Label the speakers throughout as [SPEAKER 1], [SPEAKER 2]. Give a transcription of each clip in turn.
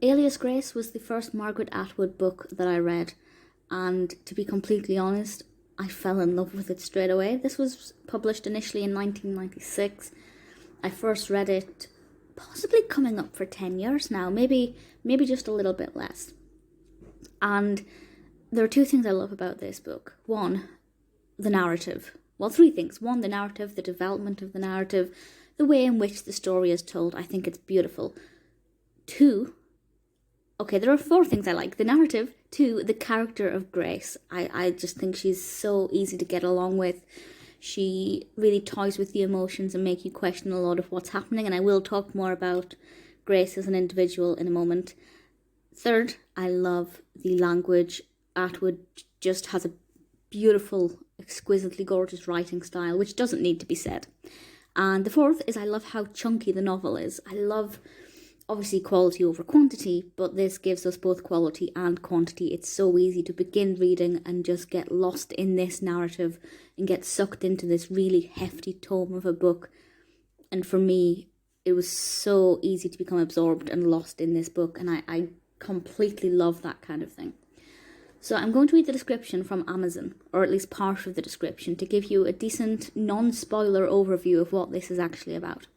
[SPEAKER 1] Alias Grace was the first Margaret Atwood book that I read, and to be completely honest, I fell in love with it straight away. This was published initially in 1996. I first read it possibly coming up for 10 years now, maybe just a little bit less. And there are two things I love about this book. One, the narrative. Well, three things. One, the narrative, the development of the narrative, the way in which the story is told. I think it's beautiful. Two, okay, there are four things I like. The narrative. Two, the character of Grace. I just think she's so easy to get along with. She really toys with the emotions and make you question a lot of what's happening. And I will talk more about Grace as an individual in a moment. Third, I love the language. Atwood just has a beautiful, exquisitely gorgeous writing style, which doesn't need to be said. And the fourth is I love how chunky the novel is. I love, obviously, quality over quantity, but this gives us both quality and quantity. It's so easy to begin reading and just get lost in this narrative and get sucked into this really hefty tome of a book. And for me, it was so easy to become absorbed and lost in this book, and I completely love that kind of thing. So I'm going to read the description from Amazon, or at least part of the description, to give you a decent non-spoiler overview of what this is actually about.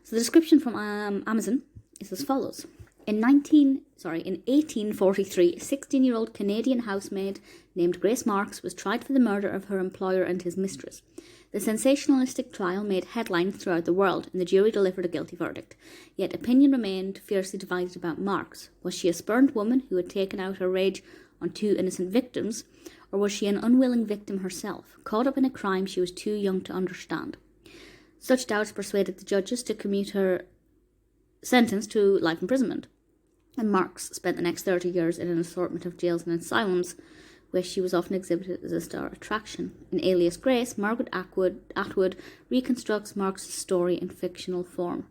[SPEAKER 1] So the description from Amazon is as follows. In 1843, a 16-year-old Canadian housemaid named Grace Marks was tried for the murder of her employer and his mistress. The sensationalistic trial made headlines throughout the world, and the jury delivered a guilty verdict. Yet opinion remained fiercely divided about Marks. Was she a spurned woman who had taken out her rage on two innocent victims, or was she an unwilling victim herself, caught up in a crime she was too young to understand? Such doubts persuaded the judges to commute her sentence to life imprisonment, and Marks spent the next 30 years in an assortment of jails and asylums, where she was often exhibited as a star attraction. In Alias Grace, Margaret Atwood reconstructs Marks' story in fictional form.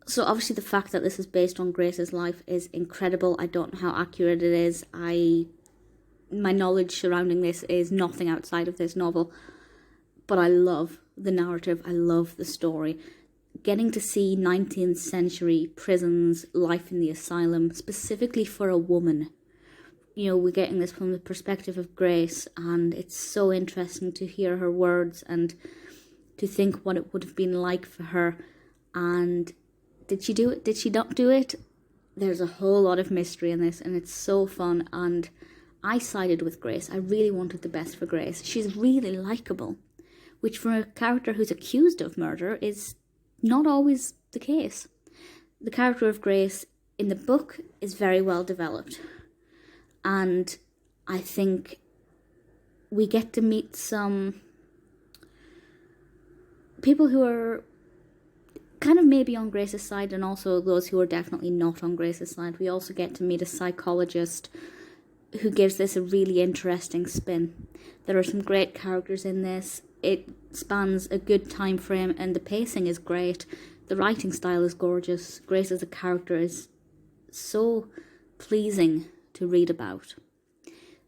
[SPEAKER 1] So obviously the fact that this is based on Grace's life is incredible. I don't know how accurate it is. My knowledge surrounding this is nothing outside of this novel. But I love the narrative. I love the story. Getting to see 19th century prisons, life in the asylum, specifically for a woman. You know, we're getting this from the perspective of Grace, and it's so interesting to hear her words and to think what it would have been like for her. And did she do it? Did she not do it? There's a whole lot of mystery in this, and it's so fun. And I sided with Grace. I really wanted the best for Grace. She's really likeable, which for a character who's accused of murder is not always the case. The character of Grace in the book is very well developed. And I think we get to meet some people who are kind of maybe on Grace's side, and also those who are definitely not on Grace's side. We also get to meet a psychologist who gives this a really interesting spin. There are some great characters in this. It spans a good time frame, and the pacing is great. The writing style is gorgeous. Grace as a character is so pleasing to read about.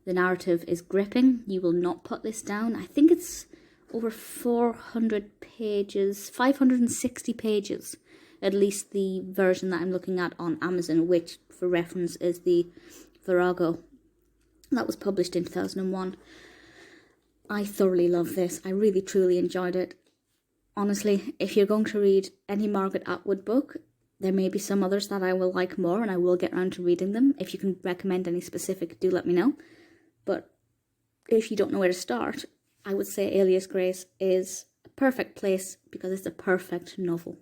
[SPEAKER 1] The narrative is gripping. You will not put this down. I think it's over 400 pages, 560 pages, at least the version that I'm looking at on Amazon, which for reference is the Virago. That was published in 2001. I thoroughly love this. I really truly enjoyed it. Honestly, if you're going to read any Margaret Atwood book, there may be some others that I will like more, and I will get around to reading them. If you can recommend any specific, do let me know. But if you don't know where to start, I would say Alias Grace is a perfect place because it's a perfect novel.